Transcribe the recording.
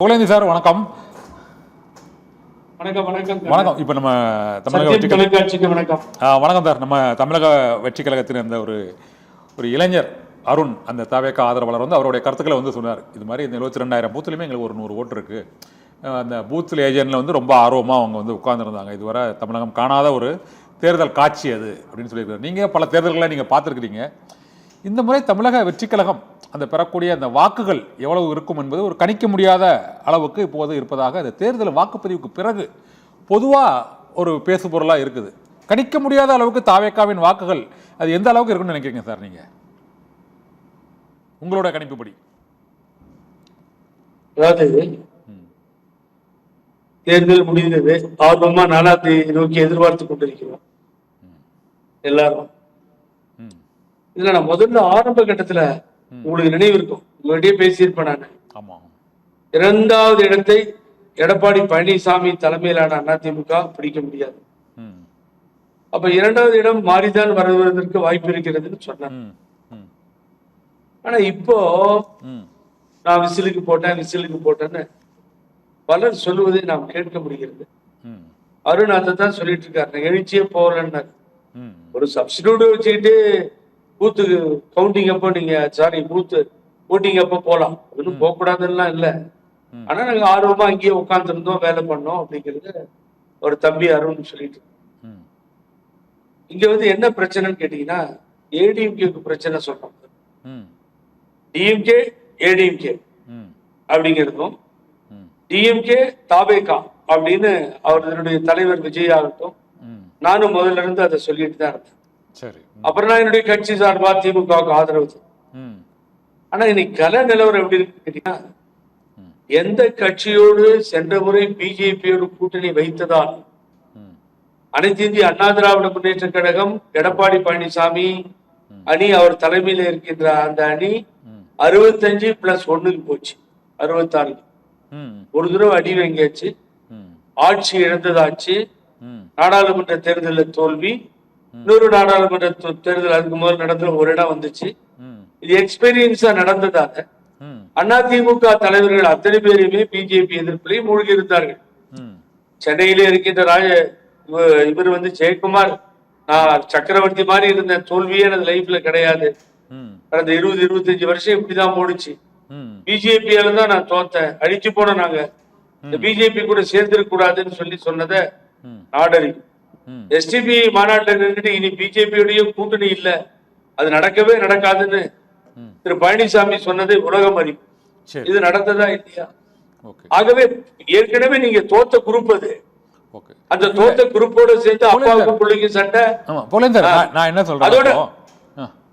Pugazhendhi sir வணக்கம். வணக்கம் வணக்கம் வணக்கம். இப்போ நம்ம தமிழக வெற்றி தொலைக்காட்சிக்கு வணக்கம். வணக்கம் சார். நம்ம தமிழக வெற்றி கழகத்தின் அந்த ஒரு இளைஞர் அருண், அந்த தவேக ஆதரவாளர் அவருடைய கருத்துக்களை சொன்னார். இது மாதிரி இந்த 22,000 பூத்துலையுமே எங்களுக்கு ஒரு 100 ஓட்டு இருக்குது. அந்த பூத்தில் ஏஜென்ட்டில் ரொம்ப ஆர்வமாக அவங்க உட்கார்ந்துருந்தாங்க. இதுவரை தமிழகம் காணாத ஒரு தேர்தல் காட்சி அது அப்படின்னு சொல்லியிருக்காரு. நீங்கள் பல தேர்தல்களை நீங்கள் பார்த்துருக்கிறீங்க. இந்த முறை தமிழக வெற்றி கழகம் அந்த பெறக்கூடிய அந்த வாக்குகள் எவ்வளவு இருக்கும் என்பது ஒரு கணிக்க முடியாத அளவுக்கு இப்போது இருப்பதாக அந்த தேர்தல் வாக்குப்பதிவுக்கு பிறகு பொதுவாக ஒரு பேசு பொருளாக இருக்குது. கணிக்க முடியாத அளவுக்கு தாவேக்காவின் வாக்குகள் அது எந்த அளவுக்கு இருக்குன்னு நினைக்கிறீங்க சார் நீங்கள், உங்களோட கணிப்புப்படி? அதாவது தேர்தல் முடிந்தது, ஆர்வமா நாளாத்தை நோக்கி எதிர்பார்த்து கொண்டிருக்கிறோம் எல்லாரும். இதுல நான் முதல்ல ஆரம்ப கட்டத்துல உங்களுக்கு நினைவு இருக்கும், உங்கள்கிட்டயே பேசியிருப்பேன் நான். 2வது இடத்தை எடப்பாடி பழனிசாமி தலைமையிலான அதிமுக பிடிக்க முடியாது. அப்ப 2வது இடம் மாறிதான் வருவதற்கு வாய்ப்பு இருக்கிறதுன்னு சொன்னேன். ஆனா இப்போ நான் விசிலுக்கு போட்டேன்னு பலர் சொல்லுவதை நாம் கேட்க முடிகிறது. அருண் அதை தான் சொல்லிட்டு இருக்காரு, எழுச்சியே போகலன்னாரு. ஒரு சப்ஸ்டிடியூட் வச்சுக்கிட்டு பூத்து கவுண்டிங் அப்போ பூத்து ஓட்டிங் அப்போ போலாம், ஒன்றும் போக கூடாதுலாம் இல்லை. ஆனா நாங்க ஆர்வமா அங்கேயே உட்காந்துருந்தோம், வேலை பண்ணோம் அப்படிங்கிறது ஒரு தம்பி அருண் சொல்லிட்டு. இங்க என்ன பிரச்சனைன்னு கேட்டீங்கன்னா, ஏடிஎம்கேக்கு பிரச்சனை சொல்றோம். டிஎம்கே ஏடிஎம்கே அப்படிங்கிறதும், டிஎம்கே தாவேகா அப்படின்னு அவர்களுடைய தலைவர் விஜய் ஆகட்டும், நானும் முதல்ல இருந்து அதை சொல்லிட்டு தான் இருந்தேன். அப்புறம் நான் என்னுடைய கட்சி சார்பா திமுகவுக்கு ஆதரவு. ஆனா இன்னைக்கு கல நிலவரம் எப்படி இருக்கு கேட்டீங்கன்னா, எந்த கட்சியோடு சென்ற முறை பிஜேபியோடு கூட்டணி வைத்ததால் அனைத்து இந்திய அண்ணா திராவிட முன்னேற்ற கழகம் எடப்பாடி பழனிசாமி அணி அவர் தலைமையில இருக்கின்ற அந்த அணி 65+1 போச்சு, 66. ஒரு தடவை அடி வாங்கியாச்சு, ஆட்சி இழந்ததாச்சு, நாடாளுமன்ற தேர்தலில் தோல்வி, இன்னொரு நாடாளுமன்ற தேர்தல் அதுக்கு முதல் நடந்த ஒரு இடம் வந்துச்சு. இது எக்ஸ்பீரியன்ஸா நடந்ததாக அதிமுக தலைவர்கள் அத்தனை பேருமே பிஜேபி எதிர்ப்பிலே மூழ்கி இருந்தார்கள். சென்னையிலே இருக்கின்ற இவர் ஜெயக்குமார், நான் சக்கரவர்த்தி மாதிரி இருந்த தோல்வியே எனது லைஃப்ல கிடையாது, கடந்த 20-25 வருஷம் இப்படிதான் போடுச்சு, பிஜேபியால தான் நான் தோத்தேன், அழிச்சு போன நாங்க இந்த பிஜேபி கூட சேர்ந்திருக்க கூடாதுன்னு சொன்னதை நாடறி எஸ்டிபி மாநாட்டில் நின்றுட்டு இனி பிஜேபியோடைய கூட்டணி இல்ல, அது நடக்கவே நடக்காதுன்னு திரு பழனிசாமி சொன்னதை உலகம் அறியும். இது நடந்ததா இல்லையா? ஆகவே ஏற்கனவே நீங்க தோத்த குரூப் அது, அந்த தோத்த குரூப்போட சேர்ந்து அப்பாவுக்கும் பிள்ளைக்கும் சண்டை. நான் என்ன சொல்றேன், அதோட